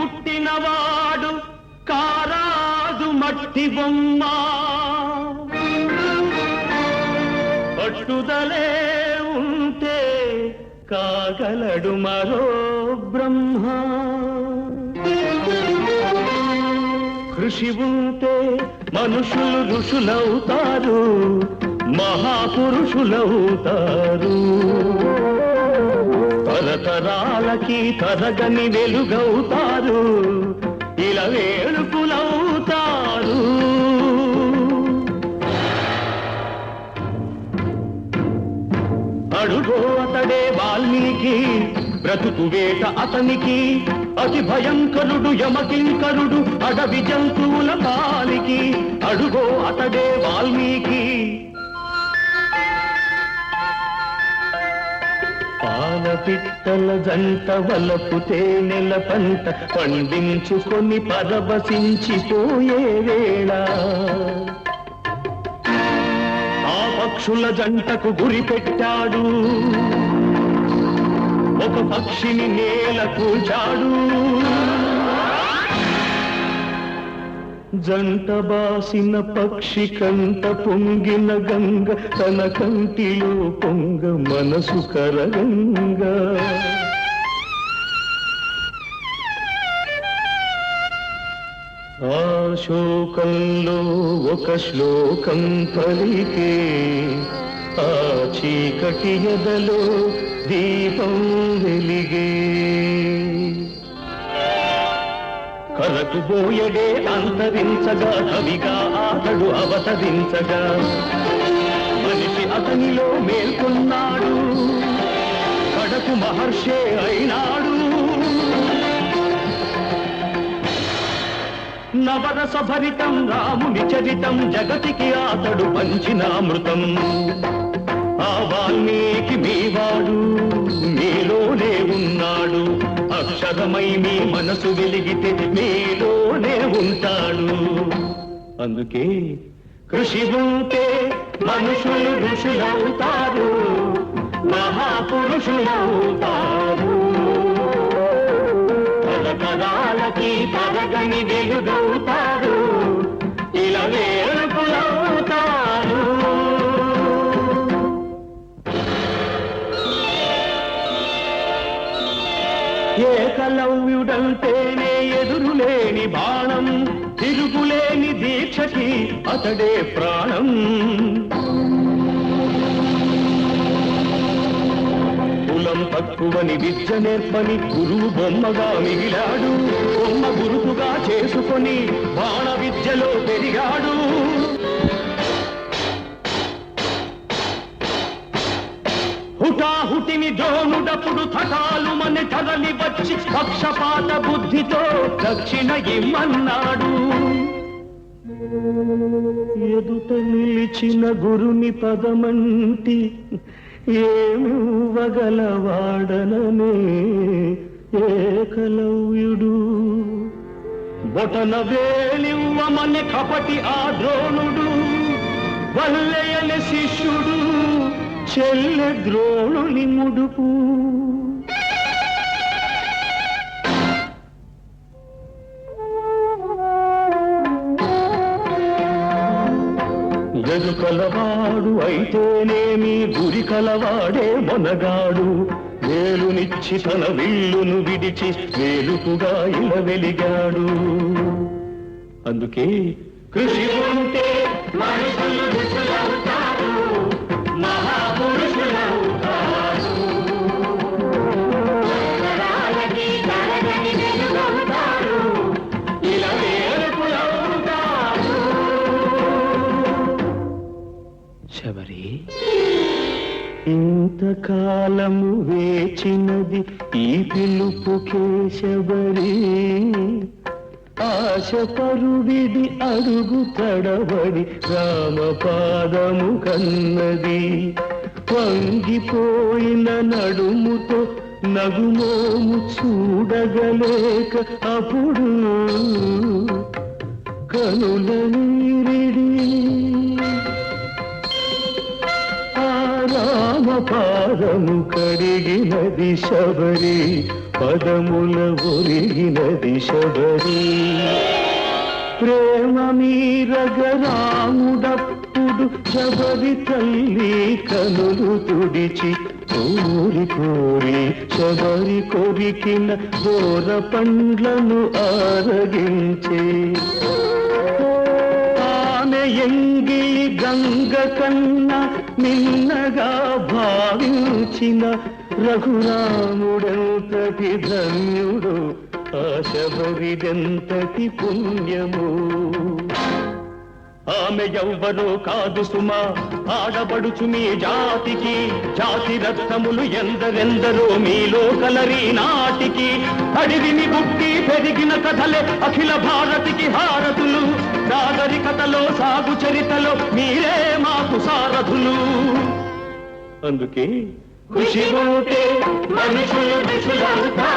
పుట్టినవాడు కారాదు మట్టి బొమ్మ పట్టుదలే ఉంటే కాగలడు మరో బ్రహ్మ కృషి ఉంటే మనుషులు ఋషులవుతారు మహాపురుషులవుతారు తరతరాలకి తరగని వెలుగవుతారు ఇలా వేడుకులవుతారు అడుగో అతడే వాల్మీకి బ్రతుకు వేట అతనికి అతి భయంకరుడు యమకింకరుడు అడవి జంతువుల పాలికి అడుగో అతడే వాల్మీకి పాలపిట్టల జంట వలపు తేనెల పంట పండించుకొని పరవశించిపోయే వేళ ఆ పక్షుల జంటకు గురి పెట్టాడు ఒక పక్షిని నేల కూల్చాడు జంట బాసిన పక్షి కంట పొంగిన గంగ తన కంటిలో పొంగ మనసు కరగంగా ఆ శోకంలో ఒక శ్లోకం పలికే ఆ చీకటి ఎదలో దీపం వెలిగే కరకుబోయడే అంతరించగా కవిగా అతడు అవతరించగా మనిషి అతనిలో మేల్కొన్నాడు కడకు మహర్షే అయినాడు నవరస భరితం రాముని చరితం జగతికి అతడు పంచినామృతం ఆ వాల్మీకి మీవాడు మీలోనే ఉన్నాడు అక్షరమై మీ మనసు వెలిగితే మీలోనే ఉంటాడు అందుకే కృషి ఉంటే మనుషులు ఋషులవుతారు మహాపురుషులవుతారు తరతరాలకి తరగని వెలుగవుతారు ఇలా వేడుకులవుతారు ఏకలవ్యుడంటేనే ఎదురులేని బాణం తిరుగులేని దీక్షకి అతడే ప్రాణం కులం తక్కువని విద్య నేర్పని గురువు బొమ్మగా మిగిలాడు బొమ్మ గురుతుగా చేసుకొని బాణ విద్యలో పెరిగాడు హుటాహుటిని ద్రోణుడప్పుడు థకాలు మన తరలి వచ్చి పక్షపాత బుద్ధితో దక్షిణ ఇమ్మన్నాడు ఎదుట నిలిచిన గురుని పదమంటి ఏమివ్వగలవాడననే ఏకలవ్యుడు బొటన వేలివ్వమని కపటి ఆ ద్రోణుడు వల్లయని శిష్యుడు చెల్లె ద్రోణుని ముడుపు ఎదు కలవాడు అయితేనేమి గురి కలవాడే మొనగాడు వేలునిచ్చి తన విల్లును విడిచి వేలుకుగా ఇలా వెలిగాడు అందుకే కృషి ఉంటే మనుషులు ఋషులవుతారు మహాపురుషులవుతారు ఇలా వేడుకులవుతారు శబరి ఇంతకాలము వేచినది ఈ పిలుపుకే శబరి ఆశ పరువిడి అడుగు తడబడి రామపాదము కన్నది వంగిపోయిన నడుముతో నగుమోము చూడగలేక అప్పుడు కనుల నీరిడి ఆ రామ పాదము కడిగినది శబరి పదముల ఒరిగినది శబరి ప్రేమ మీరగ రాముడప్పుడు శబరి తల్లి కనులు తుడిచి కోరి కోరి శబరి కొరికిన దూర పండ్లను ఆరగించే ఆమె ఎంగిలి గంగ కన్నా నిన్నగా భావించిన రఘురాముడెంతటి ధన్యుడు ఆ శబరిదెంతటి పుణ్యము ఆమె ఎవ్వరో కాదు సుమా ఆడబడుచు మీ జాతికి జాతి రత్నములు ఎందరెందరో మీలో కలరి నాటికి అడివిని బుట్టి పెరిగిన కథలే అఖిల భారతికి హారతులు నాగరికతలో సాగు చరితలో మీరే మాకు సారథులు అందుకే ఖుషి ఉంటే మనుషులు ఋషులంతా